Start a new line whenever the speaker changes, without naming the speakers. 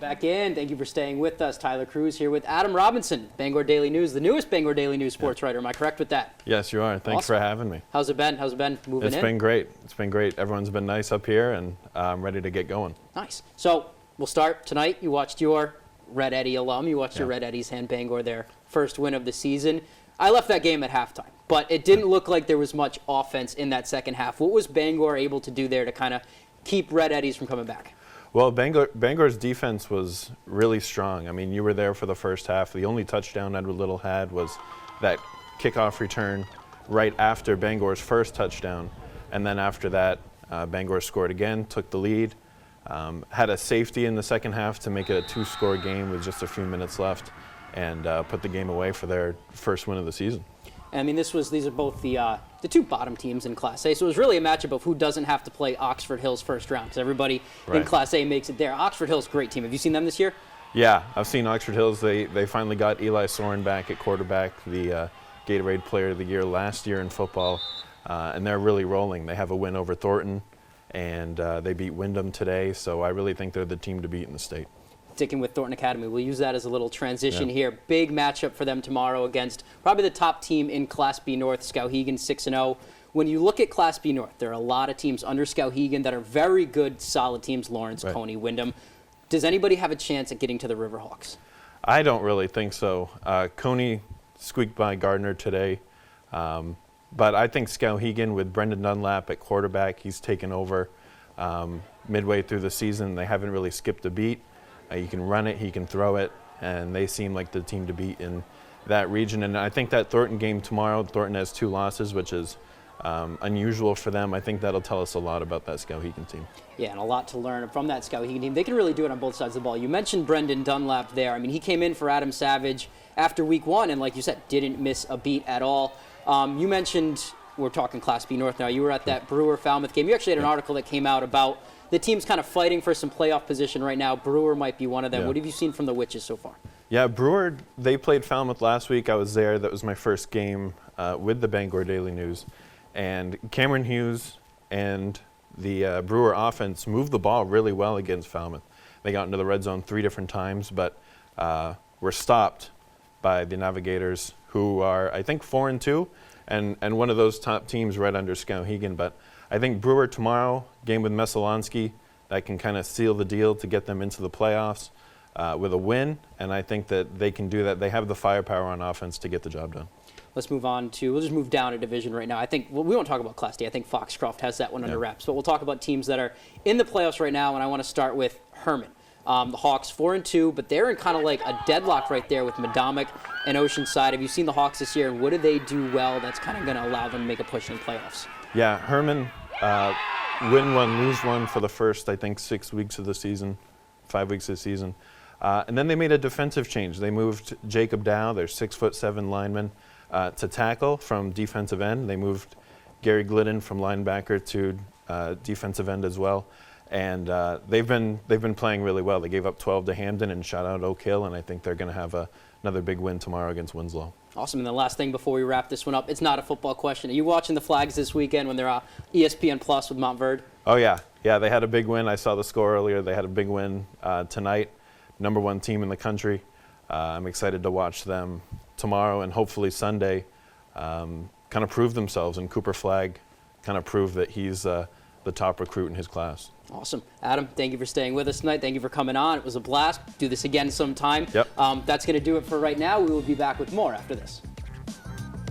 Back in. Thank you for staying with us. Tyler Cruz here with Adam Robinson, Bangor Daily News, the newest Bangor Daily News sports writer. Am I correct with that?
Yes, you are. Thanks for having me.
How's it been? How's it been moving in?
It's been great. It's been great. Everyone's been nice up here, and I'm ready to get going.
Nice. So we'll start tonight. You watched your Red Eddie alum. You watched your Red Eddies hand Bangor their first win of the season. I left that game at halftime, but it didn't look like there was much offense in that second half. What was Bangor able to do there to kind of keep Red Eddies from coming back?
Well, Bangor's defense was really strong. I mean, you were there for the first half. The only touchdown Edward Little had was that kickoff return right after Bangor's first touchdown. And then after that, Bangor scored again, took the lead, had a safety in the second half to make it a two-score game with just a few minutes left, and put the game away for their first win of the season.
I mean, these are both the two bottom teams in Class A, so it was really a matchup of who doesn't have to play Oxford Hills first round, because everybody in Class A makes it there. Oxford Hills, great team. Have you seen them this year?
Yeah, I've seen Oxford Hills. They finally got Eli Soren back at quarterback, the Gatorade Player of the Year last year in football, and they're really rolling. They have a win over Thornton, and they beat Windham today, so I really think they're the team to beat in the state.
Sticking with Thornton Academy, we'll use that as a little transition here. Big matchup for them tomorrow against probably the top team in Class B North, Skowhegan, 6-0. When you look at Class B North, there are a lot of teams under Skowhegan that are very good, solid teams, Lawrence, Coney, Windham. Does anybody have a chance at getting to the Riverhawks?
I don't really think so. Coney squeaked by Gardner today, but I think Skowhegan with Brendan Dunlap at quarterback, he's taken over midway through the season. They haven't really skipped a beat. He can run it, he can throw it, and they seem like the team to beat in that region. And I think that Thornton game tomorrow, Thornton has 2 losses, which is unusual for them. I think that'll tell us a lot about that Skowhegan team. Yeah,
and a lot to learn from that Skowhegan team. They can really do it on both sides of the ball. You mentioned Brendan Dunlap there. I mean, he came in for Adam Savage after week 1, and like you said, didn't miss a beat at all. You mentioned, we're talking Class B North now, you were at that Brewer-Falmouth game. You actually had an article that came out about the team's kind of fighting for some playoff position right now. Brewer might be one of them. What have you seen from the Witches so far? Yeah,
Brewer, they played Falmouth last week. I was there. That was my first game with the Bangor Daily News. And Cameron Hughes and the Brewer offense moved the ball really well against Falmouth. They got into the red zone 3 different times, but were stopped by the Navigators, who are, I think, 4-2, and one of those top teams right under Skowhegan. But I think Brewer tomorrow, game with Messalonsky, that can kind of seal the deal to get them into the playoffs with a win, and I think that they can do that. They have the firepower on offense to get the job done.
Let's move on to, we'll just move down a division right now. I think, well, we won't talk about Class D. I think Foxcroft has that one under wraps, but we'll talk about teams that are in the playoffs right now, and I want to start with Herman. The Hawks 4-2, but they're in kind of like a deadlock right there with Madomic and Oceanside. Have you seen the Hawks this year, and what do they do well that's kind of going to allow them to make a push in the playoffs?
Yeah, Herman, win 1, lose 1 for the first, I think, 6 weeks of the season, 5 weeks of the season. And then they made a defensive change. They moved Jacob Dow, their 6'7" lineman, to tackle from defensive end. They moved Gary Glidden from linebacker to defensive end as well. And they've been playing really well. They gave up 12 to Hamden and shot out Oak Hill, and I think they're going to have another big win tomorrow against Winslow.
Awesome. And the last thing before we wrap this one up, it's not a football question. Are you watching the Flags this weekend when they're on ESPN Plus with Montverde?
Oh, yeah. Yeah, they had a big win. I saw the score earlier. They had a big win tonight. #1 team in the country. I'm excited to watch them tomorrow and hopefully Sunday kind of prove themselves, and Cooper Flagg kind of prove that he's the top recruit in his class.
Awesome. Adam, thank you for staying with us tonight. Thank you for coming on. It was a blast. Do this again sometime.
Yep.
That's going to do it for right now. We will be back with more after this.